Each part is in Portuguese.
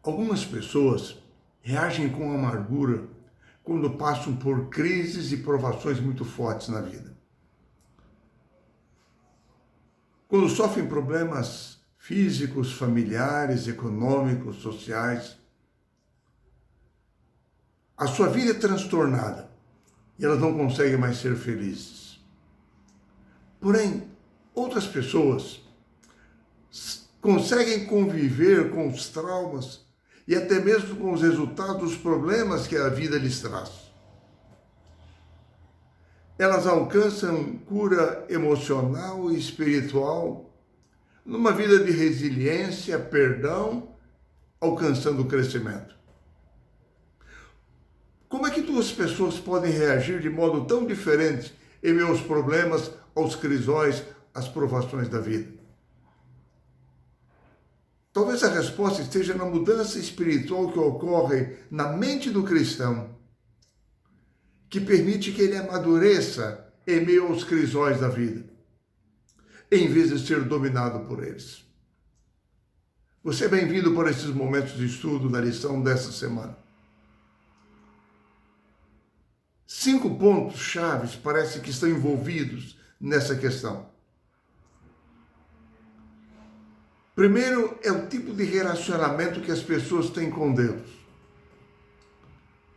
Algumas pessoas reagem com amargura quando passam por crises e provações muito fortes na vida. Quando sofrem problemas físicos, familiares, econômicos, sociais, a sua vida é transtornada e elas não conseguem mais ser felizes. Porém, outras pessoas conseguem conviver com os traumas e até mesmo com os resultados dos problemas que a vida lhes traz. Elas alcançam cura emocional e espiritual numa vida de resiliência, perdão, alcançando o crescimento. Como é que duas pessoas podem reagir de modo tão diferente em meio aos problemas, aos crisóis, às provações da vida? Talvez a resposta esteja na mudança espiritual que ocorre na mente do cristão, que permite que ele amadureça em meio aos crisóis da vida, em vez de ser dominado por eles. Você é bem-vindo por esses momentos de estudo da lição dessa semana. 5 pontos chaves parece que estão envolvidos nessa questão. Primeiro é o tipo de relacionamento que as pessoas têm com Deus.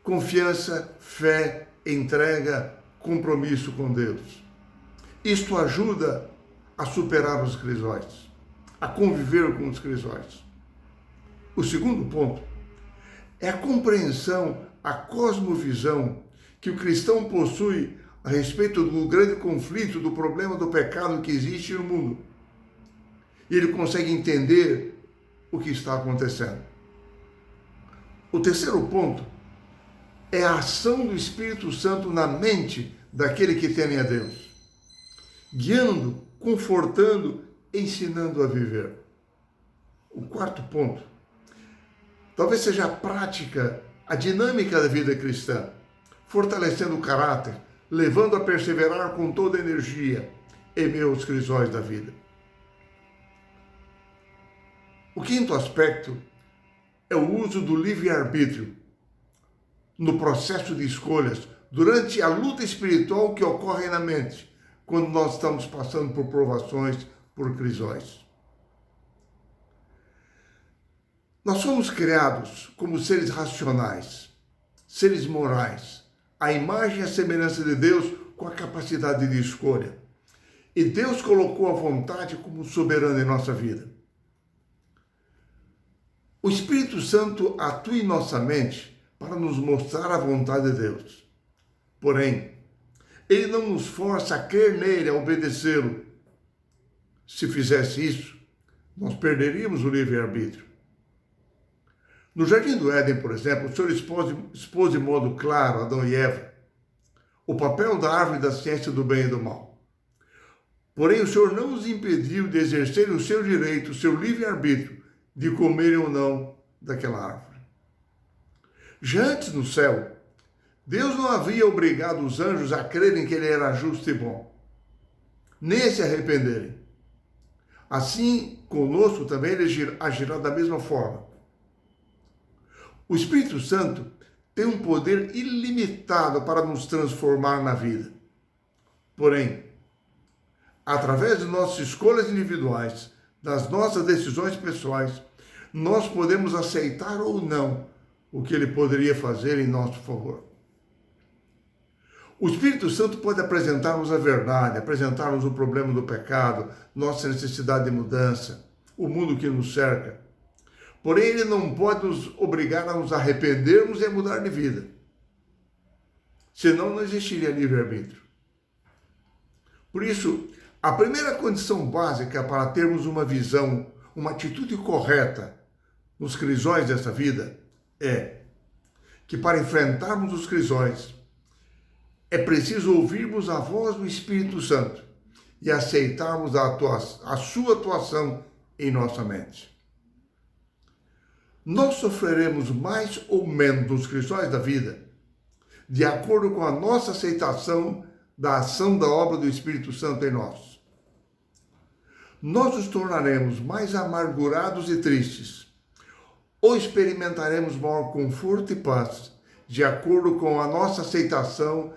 Confiança, fé, entrega, compromisso com Deus. Isto ajuda a superar os crisóis, a conviver com os crisóis. O segundo ponto é a compreensão, a cosmovisão que o cristão possui a respeito do grande conflito, do problema do pecado que existe no mundo. E ele consegue entender o que está acontecendo. O terceiro ponto é a ação do Espírito Santo na mente daquele que teme a Deus, guiando, confortando, ensinando a viver. O quarto ponto talvez seja a prática, a dinâmica da vida cristã, fortalecendo o caráter, levando a perseverar com toda a energia em meio aos crisóis da vida. O quinto aspecto é o uso do livre-arbítrio no processo de escolhas, durante a luta espiritual que ocorre na mente, quando nós estamos passando por provações, por crisóis. Nós somos criados como seres racionais, seres morais, à imagem e à semelhança de Deus, com a capacidade de escolha. E Deus colocou a vontade como soberana em nossa vida. O Espírito Santo atua em nossa mente para nos mostrar a vontade de Deus. Porém, ele não nos força a crer nele, a obedecê-lo. Se fizesse isso, nós perderíamos o livre-arbítrio. No Jardim do Éden, por exemplo, o Senhor expôs de modo claro Adão e Eva o papel da árvore da ciência do bem e do mal. Porém, o Senhor não os impediu de exercerem o seu direito, o seu livre-arbítrio, de comerem ou não daquela árvore. Já antes no céu, Deus não havia obrigado os anjos a crerem que ele era justo e bom, nem a se arrependerem. Assim, conosco também ele agirá da mesma forma. O Espírito Santo tem um poder ilimitado para nos transformar na vida. Porém, através de nossas escolhas individuais, das nossas decisões pessoais, nós podemos aceitar ou não o que ele poderia fazer em nosso favor. O Espírito Santo pode apresentar-nos a verdade, apresentar-nos o problema do pecado, nossa necessidade de mudança, o mundo que nos cerca. Porém, ele não pode nos obrigar a nos arrependermos e a mudar de vida. Senão não existiria livre-arbítrio. Por isso, a primeira condição básica para termos uma visão, uma atitude correta nos crisóis dessa vida é que para enfrentarmos os crisóis é preciso ouvirmos a voz do Espírito Santo e aceitarmos a sua atuação em nossa mente. Nós sofreremos mais ou menos nos crisóis da vida de acordo com a nossa aceitação da ação da obra do Espírito Santo em nós. Nós nos tornaremos mais amargurados e tristes, ou experimentaremos maior conforto e paz, de acordo com a nossa aceitação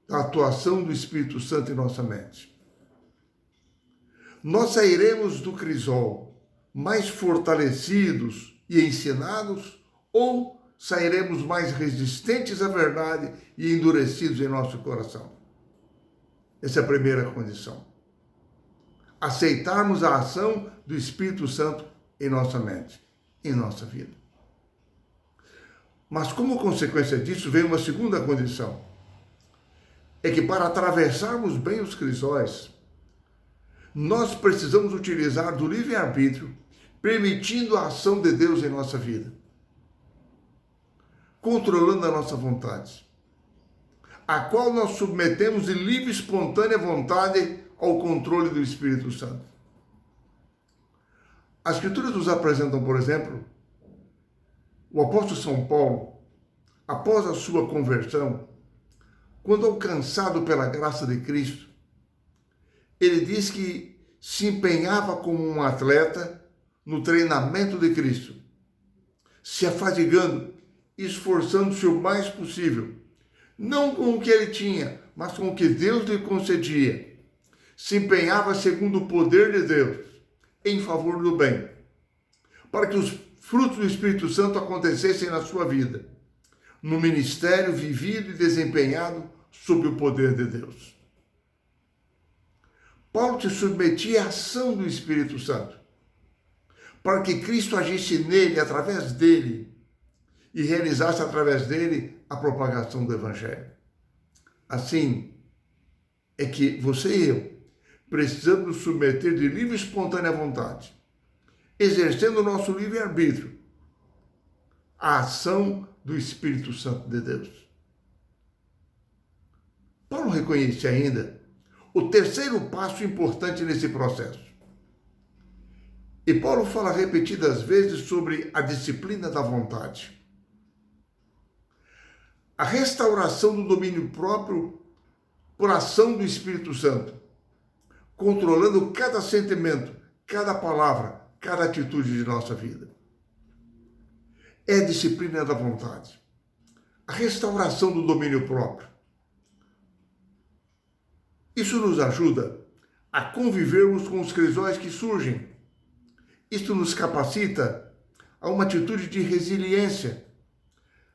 da atuação do Espírito Santo em nossa mente. Nós sairemos do crisol mais fortalecidos e ensinados, ou sairemos mais resistentes à verdade e endurecidos em nosso coração? Essa é a primeira condição. Aceitarmos a ação do Espírito Santo em nossa mente, em nossa vida. Mas como consequência disso vem uma segunda condição. É que para atravessarmos bem os crisóis, nós precisamos utilizar do livre-arbítrio, permitindo a ação de Deus em nossa vida, controlando a nossa vontade, a qual nós submetemos de livre e espontânea vontade ao controle do Espírito Santo. As Escrituras nos apresentam, por exemplo, o apóstolo São Paulo, após a sua conversão, quando alcançado pela graça de Cristo, ele diz que se empenhava como um atleta no treinamento de Cristo, se afadigando, esforçando-se o mais possível, não com o que ele tinha, mas com o que Deus lhe concedia. Se empenhava segundo o poder de Deus, em favor do bem, para que os frutos do Espírito Santo acontecessem na sua vida, no ministério vivido e desempenhado sob o poder de Deus. Paulo se submetia à ação do Espírito Santo, para que Cristo agisse nele, através dele, e realizasse através dele a propagação do Evangelho. Assim é que você e eu precisamos nos submeter de livre e espontânea vontade, exercendo o nosso livre-arbítrio, à ação do Espírito Santo de Deus. Paulo reconhece ainda o terceiro passo importante nesse processo. E Paulo fala repetidas vezes sobre a disciplina da vontade. A restauração do domínio próprio por ação do Espírito Santo, controlando cada sentimento, cada palavra, cada atitude de nossa vida. É a disciplina da vontade. A restauração do domínio próprio. Isso nos ajuda a convivermos com os crisóis que surgem. Isto nos capacita a uma atitude de resiliência,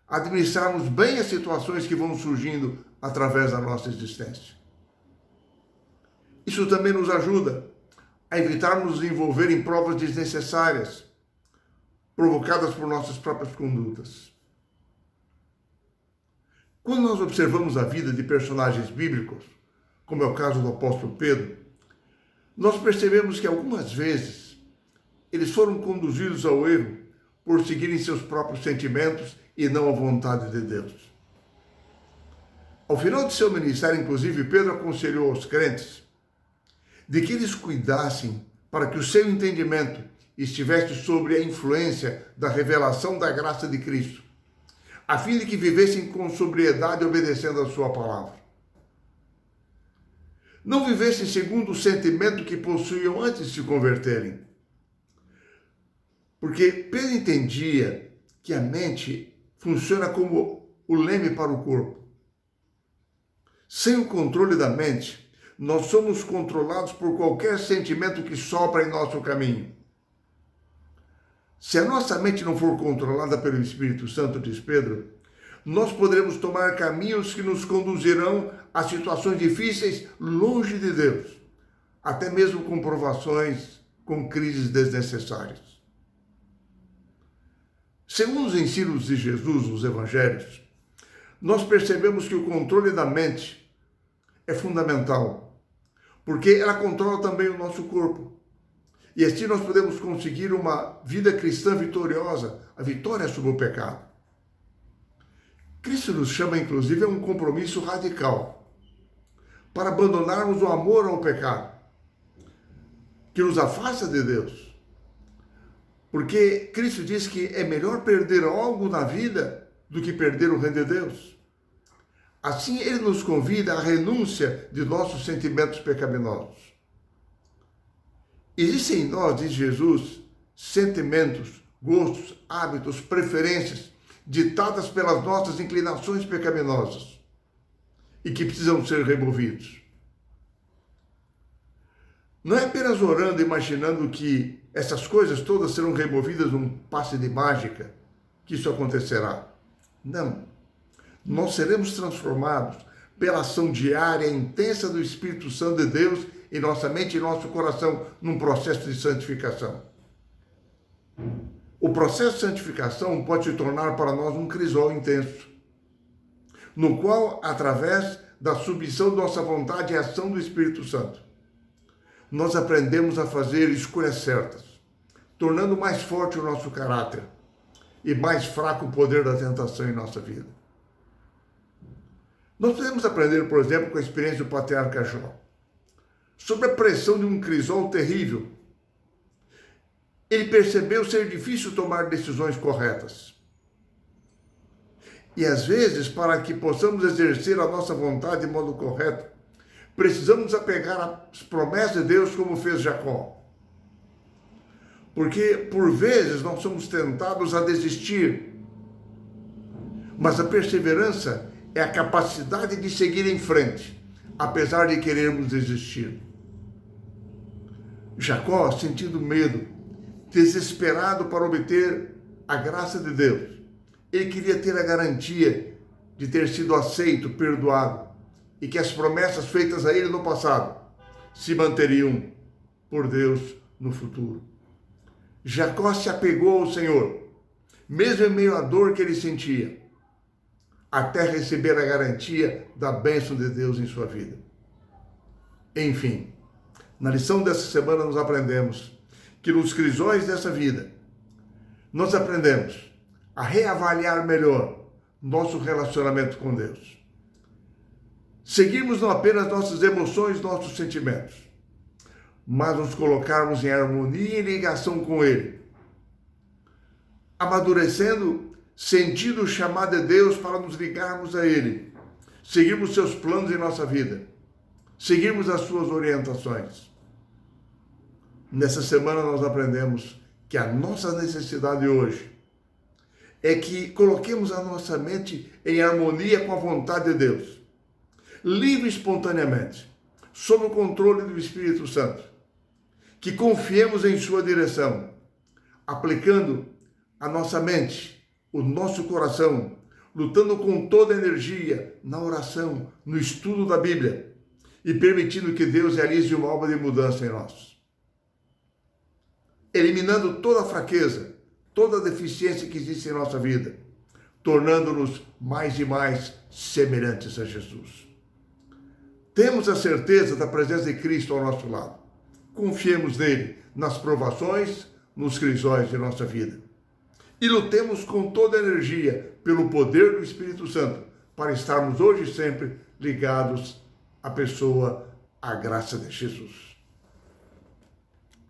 a administrarmos bem as situações que vão surgindo através da nossa existência. Isso também nos ajuda a evitarmos nos envolver em provas desnecessárias, provocadas por nossas próprias condutas. Quando nós observamos a vida de personagens bíblicos, como é o caso do apóstolo Pedro, nós percebemos que algumas vezes eles foram conduzidos ao erro por seguirem seus próprios sentimentos e não a vontade de Deus. Ao final de seu ministério, inclusive, Pedro aconselhou aos crentes de que eles cuidassem para que o seu entendimento estivesse sobre a influência da revelação da graça de Cristo, a fim de que vivessem com sobriedade obedecendo a sua palavra. Não vivessem segundo o sentimento que possuíam antes de se converterem. Porque Pedro entendia que a mente funciona como o leme para o corpo. Sem o controle da mente, nós somos controlados por qualquer sentimento que sopra em nosso caminho. Se a nossa mente não for controlada pelo Espírito Santo, diz Pedro, nós poderemos tomar caminhos que nos conduzirão a situações difíceis longe de Deus, até mesmo com provações, com crises desnecessárias. Segundo os ensinos de Jesus nos Evangelhos, nós percebemos que o controle da mente é fundamental, porque ela controla também o nosso corpo. E assim nós podemos conseguir uma vida cristã vitoriosa, a vitória sobre o pecado. Cristo nos chama, inclusive, a um compromisso radical para abandonarmos o amor ao pecado, que nos afasta de Deus. Porque Cristo diz que é melhor perder algo na vida do que perder o reino de Deus. Assim, ele nos convida à renúncia de nossos sentimentos pecaminosos. Existem em nós, diz Jesus, sentimentos gostos, hábitos, preferências, ditadas pelas nossas inclinações pecaminosas e que precisam ser removidos. Não é apenas orando, imaginando que essas coisas todas serão removidas num passe de mágica que isso acontecerá. Não. Nós seremos transformados pela ação diária e intensa do Espírito Santo de Deus em nossa mente e nosso coração num processo de santificação. O processo de santificação pode se tornar para nós um crisol intenso, no qual, através da submissão de nossa vontade e ação do Espírito Santo, nós aprendemos a fazer escolhas certas, tornando mais forte o nosso caráter e mais fraco o poder da tentação em nossa vida. Nós podemos aprender, por exemplo, com a experiência do patriarca Jó. Sob a pressão de um crisol terrível, ele percebeu ser difícil tomar decisões corretas. E às vezes, para que possamos exercer a nossa vontade de modo correto, precisamos nos apegar às promessas de Deus, como fez Jacó. Porque, por vezes, nós somos tentados a desistir. Mas a perseverança é a capacidade de seguir em frente, apesar de querermos desistir. Jacó, sentindo medo, desesperado para obter a graça de Deus, ele queria ter a garantia de ter sido aceito, perdoado, e que as promessas feitas a ele no passado se manteriam por Deus no futuro. Jacó se apegou ao Senhor, mesmo em meio à dor que ele sentia, até receber a garantia da bênção de Deus em sua vida. Enfim, na lição dessa semana nós aprendemos que nos crisóis dessa vida, nós aprendemos a reavaliar melhor nosso relacionamento com Deus. Seguirmos não apenas nossas emoções, nossos sentimentos, mas nos colocarmos em harmonia e ligação com Ele, amadurecendo, sentindo o chamado de Deus para nos ligarmos a Ele, seguirmos seus planos em nossa vida, seguirmos as suas orientações. Nessa semana nós aprendemos que a nossa necessidade hoje é que coloquemos a nossa mente em harmonia com a vontade de Deus, livre e espontaneamente, sob o controle do Espírito Santo, que confiemos em sua direção, aplicando a nossa mente, o nosso coração, lutando com toda a energia na oração, no estudo da Bíblia e permitindo que Deus realize uma obra de mudança em nós. Eliminando toda a fraqueza, toda a deficiência que existe em nossa vida, tornando-nos mais e mais semelhantes a Jesus. Temos a certeza da presença de Cristo ao nosso lado. Confiemos nele nas provações, nos crisóis de nossa vida. E lutemos com toda a energia pelo poder do Espírito Santo para estarmos hoje e sempre ligados à pessoa, à graça de Jesus.